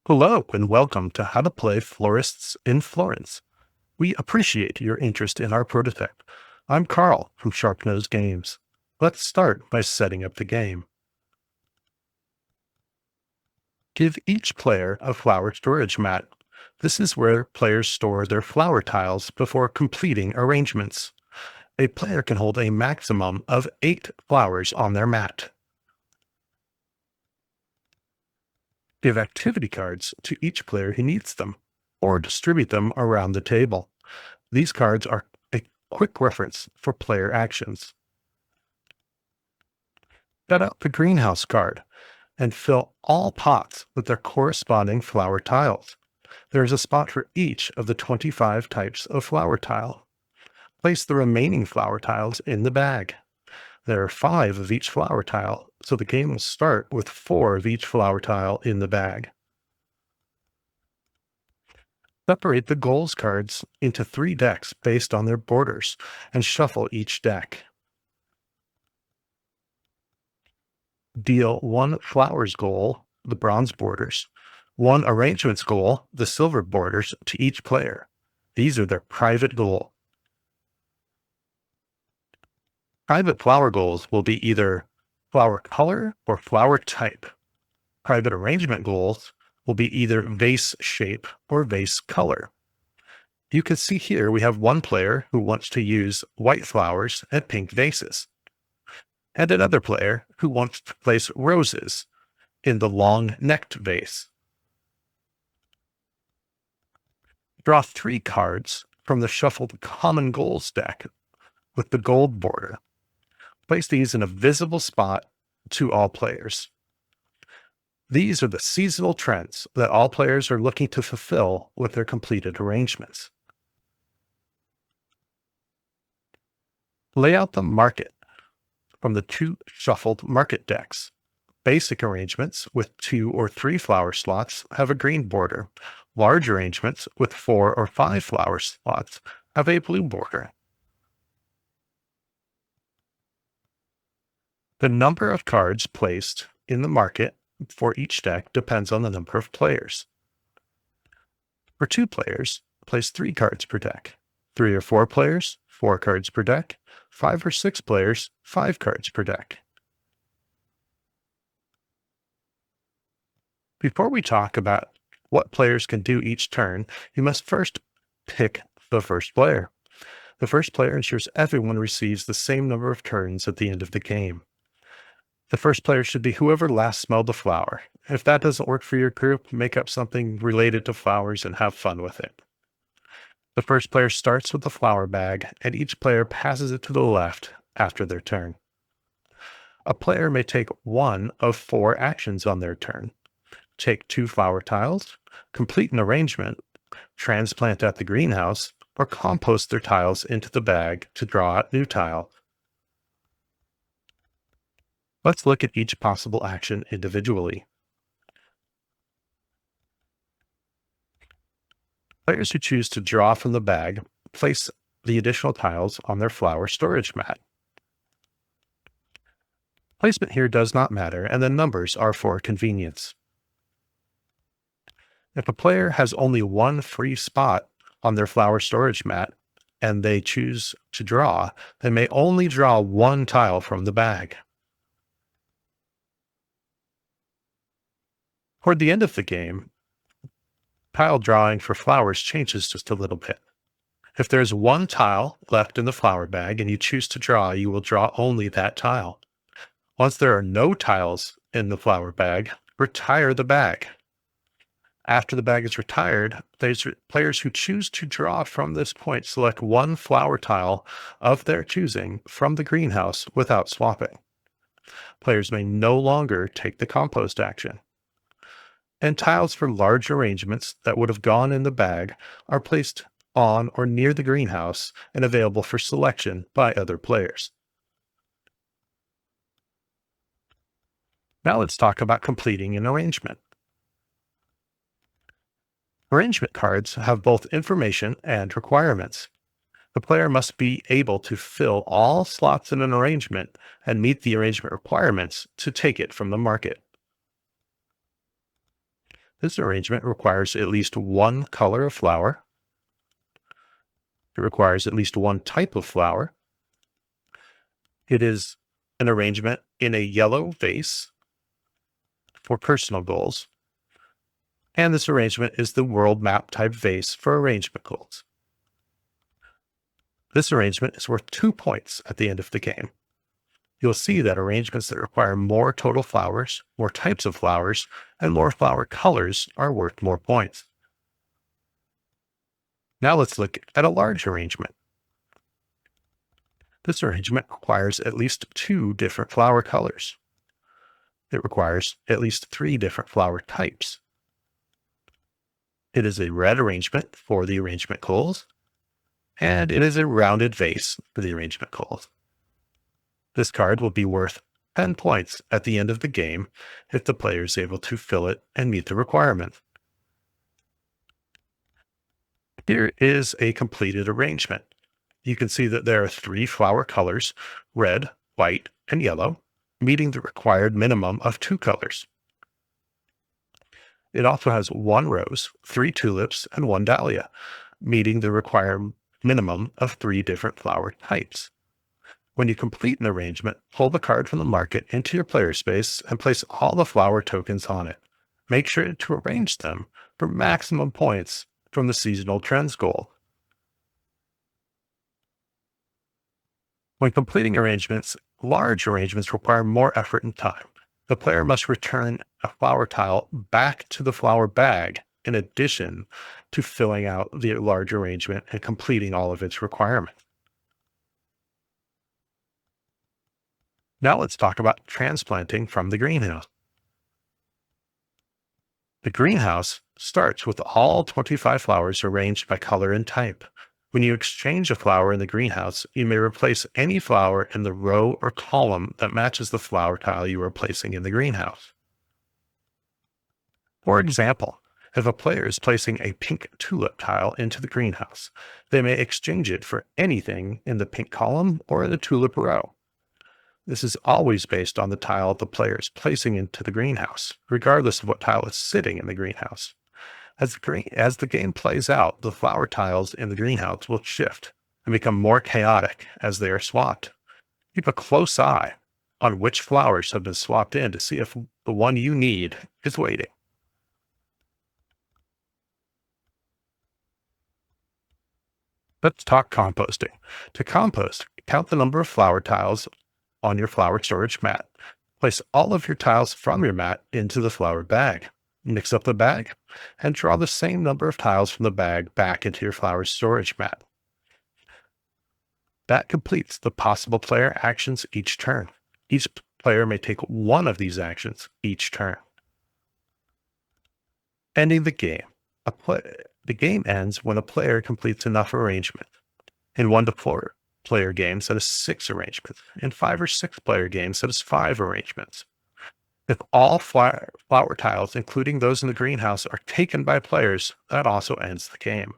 Hello and welcome to How to Play Florists in Florence. We appreciate your interest in our prototype. I'm Carl from Sharpnose Games. Let's start by setting up the game. Give each player a flower storage mat. This is where players store their flower tiles before completing arrangements. A player can hold a maximum of 8 flowers on their mat. Give activity cards to each player who needs them, or distribute them around the table. These cards are a quick reference for player actions. Set out the greenhouse card and fill all pots with their corresponding flower tiles. There is a spot for each of the 25 types of flower tile. Place the remaining flower tiles in the bag. There are 5 of each flower tile, so the game will start with 4 of each flower tile in the bag. Separate the goals cards into 3 decks based on their borders and shuffle each deck. Deal 1 flowers goal, the bronze borders, 1 arrangements goal, the silver borders, to each player. These are their private goal. Private flower goals will be either flower color or flower type. Private arrangement goals will be either vase shape or vase color. You can see here we have one player who wants to use white flowers and pink vases, and another player who wants to place roses in the long-necked vase. Draw 3 cards from the shuffled common goals deck with the gold border. Place these in a visible spot to all players. These are the seasonal trends that all players are looking to fulfill with their completed arrangements. Lay out the market from the 2 shuffled market decks. Basic arrangements with 2 or 3 flower slots have a green border. Large arrangements with 4 or 5 flower slots have a blue border. The number of cards placed in the market for each deck depends on the number of players. For 2 players, place 3 cards per deck. 3 or 4 players, 4 cards per deck. 5 or 6 players, 5 cards per deck. Before we talk about what players can do each turn, you must first pick the first player. The first player ensures everyone receives the same number of turns at the end of the game. The first player should be whoever last smelled the flower. If that doesn't work for your group, make up something related to flowers and have fun with it. The first player starts with the flower bag, and each player passes it to the left after their turn. A player may take 1 of 4 actions on their turn. Take 2 flower tiles, complete an arrangement, transplant at the greenhouse, or compost their tiles into the bag to draw out new tiles. Let's look at each possible action individually. Players who choose to draw from the bag place the additional tiles on their flower storage mat. Placement here does not matter, and the numbers are for convenience. If a player has only 1 free spot on their flower storage mat and they choose to draw, they may only draw 1 tile from the bag. Toward the end of the game, tile drawing for flowers changes just a little bit. If there's 1 tile left in the flower bag and you choose to draw, you will draw only that tile. Once there are no tiles in the flower bag, retire the bag. After the bag is retired, players who choose to draw from this point select 1 flower tile of their choosing from the greenhouse without swapping. Players may no longer take the compost action. And tiles for large arrangements that would have gone in the bag are placed on or near the greenhouse and available for selection by other players. Now let's talk about completing an arrangement. Arrangement cards have both information and requirements. The player must be able to fill all slots in an arrangement and meet the arrangement requirements to take it from the market. This arrangement requires at least one color of flower. It requires at least one type of flower. It is an arrangement in a yellow vase for personal goals. And this arrangement is the world map type vase for arrangement goals. This arrangement is worth 2 points at the end of the game. You'll see that arrangements that require more total flowers, more types of flowers, and more flower colors are worth more points. Now let's look at a large arrangement. This arrangement requires at least 2 different flower colors. It requires at least 3 different flower types. It is a red arrangement for the arrangement goals, and it is a rounded vase for the arrangement goals. This card will be worth 10 points at the end of the game if the player is able to fill it and meet the requirement. Here is a completed arrangement. You can see that there are 3 flower colors, red, white, and yellow, meeting the required minimum of 2 colors. It also has 1 rose, 3 tulips, and 1 dahlia, meeting the required minimum of 3 different flower types. When you complete an arrangement, pull the card from the market into your player space and place all the flower tokens on it. Make sure to arrange them for maximum points from the seasonal trends goal. When completing arrangements, large arrangements require more effort and time. The player must return a flower tile back to the flower bag in addition to filling out the large arrangement and completing all of its requirements. Now let's talk about transplanting from the greenhouse. The greenhouse starts with all 25 flowers arranged by color and type. When you exchange a flower in the greenhouse, you may replace any flower in the row or column that matches the flower tile you are placing in the greenhouse. For example, if a player is placing a pink tulip tile into the greenhouse, they may exchange it for anything in the pink column or the tulip row. This is always based on the tile the player is placing into the greenhouse, regardless of what tile is sitting in the greenhouse. As the game plays out, the flower tiles in the greenhouse will shift and become more chaotic as they are swapped. Keep a close eye on which flowers have been swapped in to see if the one you need is waiting. Let's talk composting. To compost, count the number of flower tiles on your flower storage mat. Place all of your tiles from your mat into the flower bag. Mix up the bag and draw the same number of tiles from the bag back into your flower storage mat. That completes the possible player actions each turn. Each player may take one of these actions each turn. Ending the game. The game ends when a player completes enough arrangements. In 1 to 4 player games, that is 6 arrangements. In 5 or 6 player games, that is 5 arrangements. If all flower tiles, including those in the greenhouse, are taken by players, that also ends the game.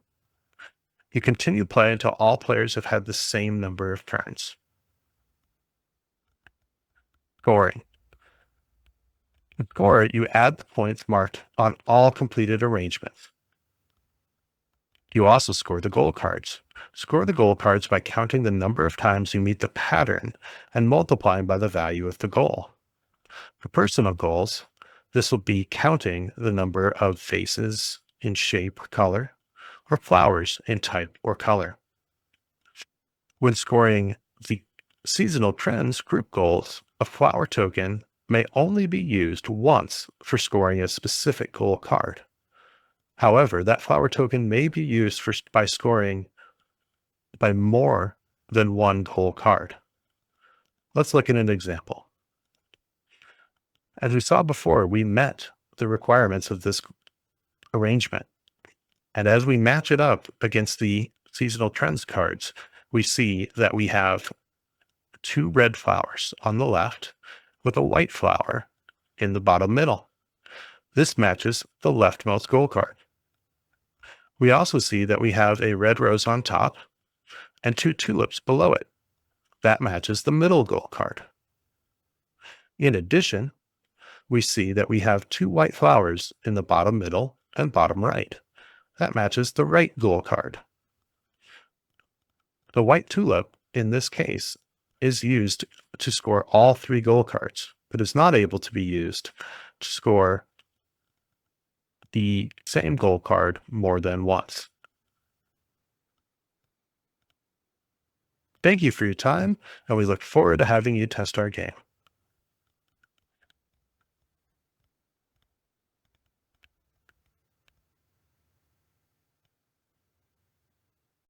You continue play until all players have had the same number of turns. Scoring. To score, you add the points marked on all completed arrangements. You also score the goal cards. Score the goal cards by counting the number of times you meet the pattern and multiplying by the value of the goal. For personal goals, this will be counting the number of faces in shape or color, or flowers in type or color. When scoring the seasonal trends group goals, a flower token may only be used once for scoring a specific goal card. However, that flower token may be used by scoring by more than one goal card. Let's look at an example. As we saw before, we met the requirements of this arrangement. And as we match it up against the seasonal trends cards, we see that we have 2 red flowers on the left with a white flower in the bottom middle. This matches the leftmost goal card. We also see that we have a red rose on top and 2 tulips below it. That matches the middle goal card. In addition, we see that we have 2 white flowers in the bottom middle and bottom right. That matches the right goal card. The white tulip, in this case, is used to score all 3 goal cards, but is not able to be used to score the same goal card more than once. Thank you for your time, and we look forward to having you test our game.